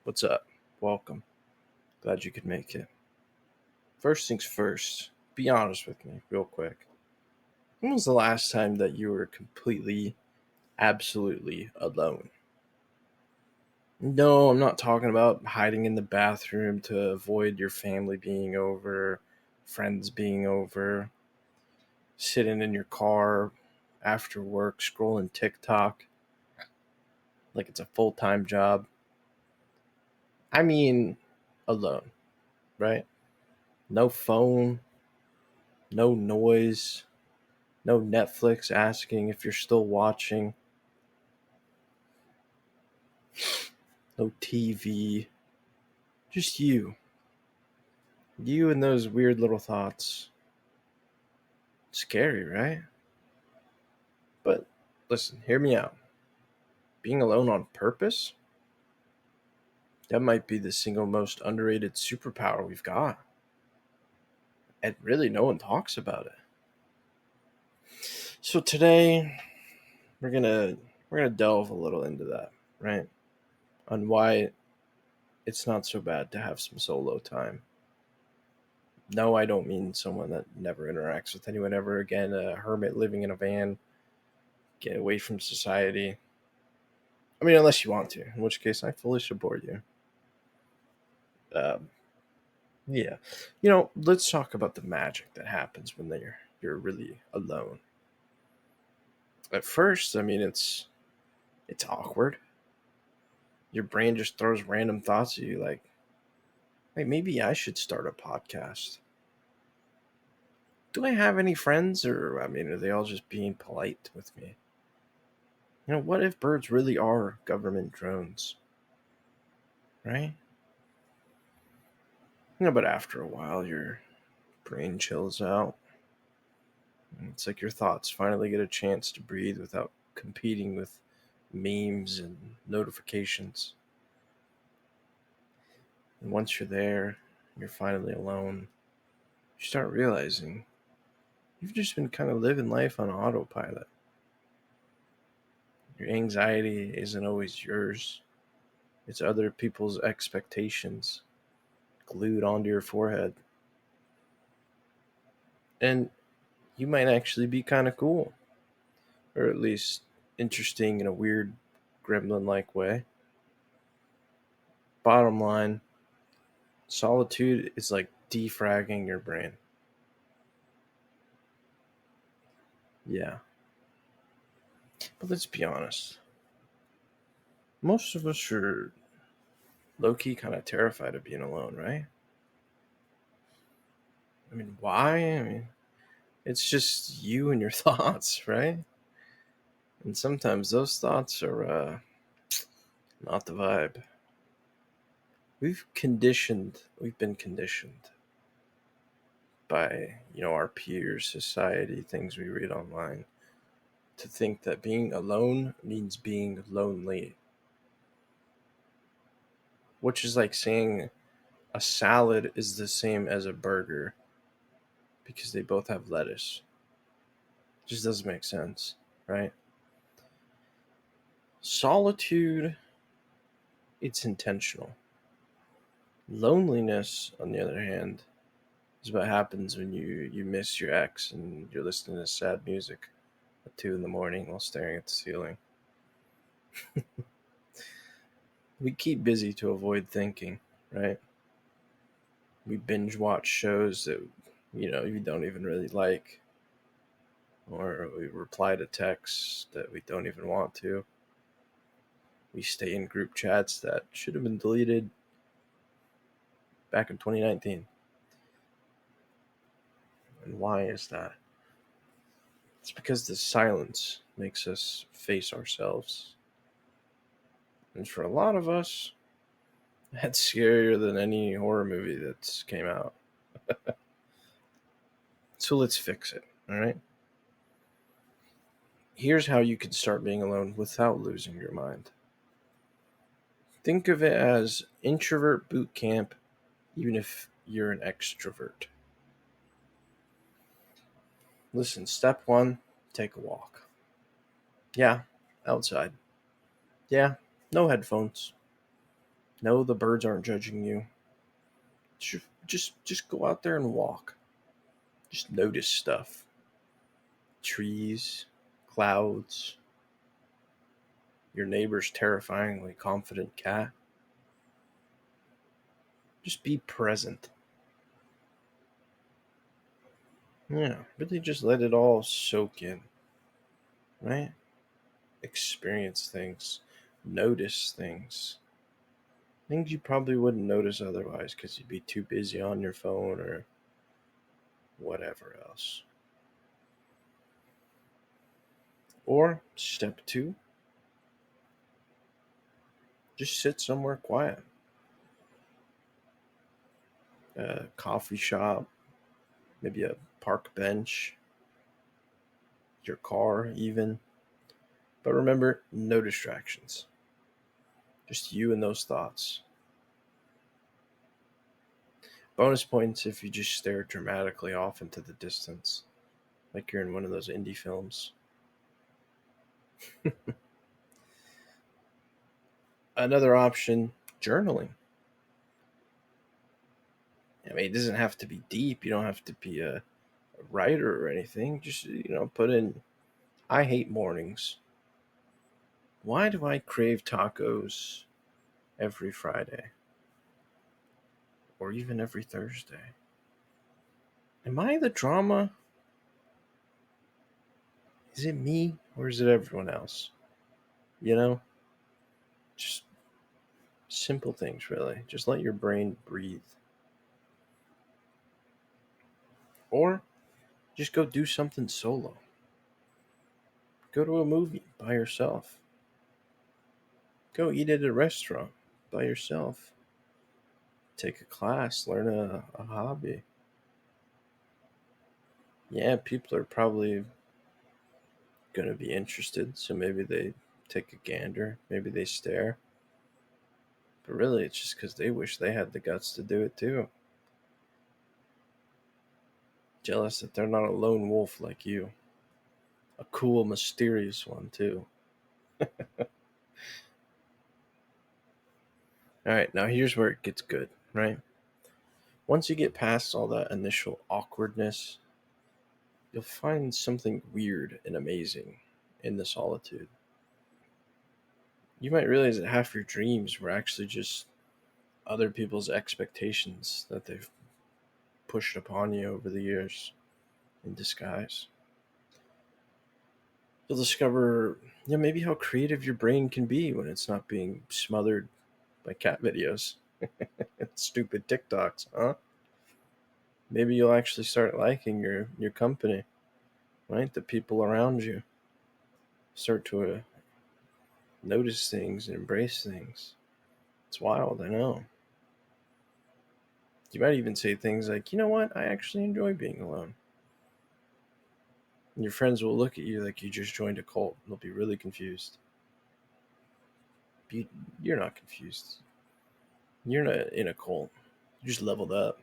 What's up? Welcome. Glad you could make it. First things first, be honest with me, real quick. When was the last time that you were completely, absolutely alone? No, I'm not talking about hiding in the bathroom to avoid your family being over, friends being over, sitting in your car after work, scrolling TikTok like it's a full time job. I mean, alone, right? No phone, no noise, no Netflix asking if you're still watching. No TV. Just you. You and those weird little thoughts. Scary, right? But listen, hear me out. Being alone on purpose? That might be the single most underrated superpower we've got. And really, no one talks about it. So today, we're gonna we're gonna delve a little into that, right? On why it's not so bad to have some solo time. No, I don't mean someone that never interacts with anyone ever again, a hermit living in a van, get away from society. I mean, unless you want to, in which case I fully support you. Um, yeah, let's talk about the magic that happens when you're really alone. At first, I mean, it's awkward. Your brain just throws random thoughts at you, like, hey, maybe I should start a podcast. Do I have any friends, or I mean, are they all just being polite with me? What if birds really are government drones, right? But after a while, your brain chills out. It's like your thoughts finally get a chance to breathe without competing with memes and notifications. And once you're there, you're finally alone, you start realizing you've just been kind of living life on autopilot. Your anxiety isn't always yours, it's other people's expectations glued onto your forehead. And you might actually be kind of cool, or at least interesting in a weird gremlin like way. Bottom line, solitude is like defragging your brain. Yeah. But let's be honest. Most of us are low key kind of terrified of being alone, right? I mean, why? I mean, it's just you and your thoughts, right? And sometimes those thoughts are not the vibe. We've been conditioned by, our peers, society, things we read online, to think that being alone means being lonely, which is like saying a salad is the same as a burger because they both have lettuce. It just doesn't make sense, right? Solitude, it's intentional. Loneliness, on the other hand, is what happens when you miss your ex and you're listening to sad music at 2 in the morning while staring at the ceiling. We keep busy to avoid thinking, right? We binge watch shows that you don't even really like, or we reply to texts that we don't even want to. We stay in group chats that should have been deleted back in 2019. And why is that? It's because the silence makes us face ourselves. And for a lot of us, that's scarier than any horror movie that's came out. So let's fix it, all right? Here's how you can start being alone without losing your mind. Think of it as introvert boot camp, even if you're an extrovert. Listen, step one, take a walk. Yeah, outside. Yeah, no headphones. No, the birds aren't judging you. Just go out there and walk. Just notice stuff. Trees, clouds, your neighbor's terrifyingly confident cat. Just be present. Yeah, really just let it all soak in, right? Experience things, notice things. Things you probably wouldn't notice otherwise because you'd be too busy on your phone or whatever else. Or step two, just sit somewhere quiet. A coffee shop, maybe a park bench, your car, even. But remember, no distractions. Just you and those thoughts. Bonus points if you just stare dramatically off into the distance, like you're in one of those indie films. Another option, journaling. I mean, it doesn't have to be deep. You don't have to be a writer or anything. Just, put in, I hate mornings. Why do I crave tacos every Friday? Or even every Thursday? Am I the drama? Is it me or is it everyone else? You know? Just simple things, really. Just let your brain breathe. Or just go do something solo. Go to a movie by yourself. Go eat at a restaurant by yourself. Take a class, learn a hobby. Yeah, people are probably going to be interested, so maybe they take a gander, maybe they stare. But really, it's just because they wish they had the guts to do it too. Jealous that they're not a lone wolf like you. A cool, mysterious one, too. Alright, now here's where it gets good, right? Once you get past all that initial awkwardness, you'll find something weird and amazing in the solitude. You might realize that half your dreams were actually just other people's expectations that they've pushed upon you over the years in disguise. You'll discover, maybe how creative your brain can be when it's not being smothered by cat videos and stupid TikToks, huh? Maybe you'll actually start liking your company, right? The people around you start to notice things and embrace things. It's wild, I know. You might even say things like, you know what? I actually enjoy being alone. And your friends will look at you like you just joined a cult. They'll be really confused. You're not confused. You're not in a cult. You just leveled up.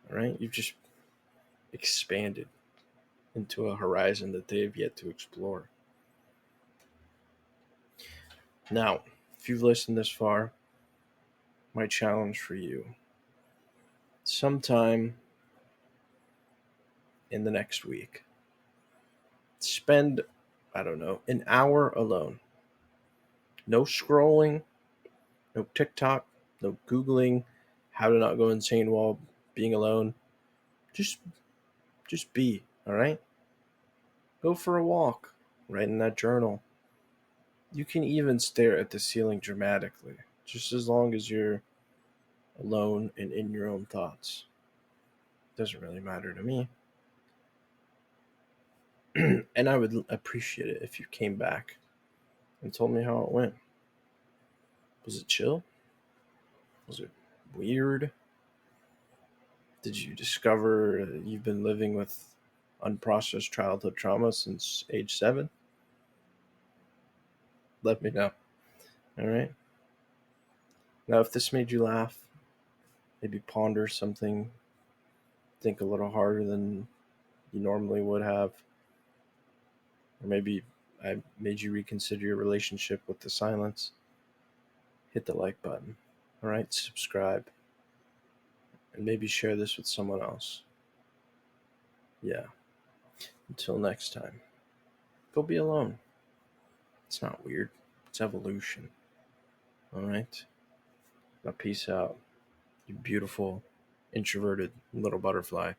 All right? You've just expanded into a horizon that they've yet to explore. Now, if you've listened this far, my challenge for you, sometime in the next week, spend, I don't know, an hour alone. No scrolling, no TikTok, no Googling how to not go insane while being alone. Just be, all right? Go for a walk, write in that journal. You can even stare at the ceiling dramatically, just as long as you're alone and in your own thoughts. Doesn't really matter to me. And I would appreciate it if you came back and told me how it went. Was it chill? Was it weird? Did you discover you've been living with unprocessed childhood trauma since age 7? Let me know. All right. Now, if this made you laugh, maybe ponder something, think a little harder than you normally would have, or maybe I made you reconsider your relationship with the silence, hit the like button. All right, subscribe, and maybe share this with someone else. Yeah. Until next time, go be alone. It's not weird. It's evolution. All right. Now, peace out, you beautiful, introverted little butterfly.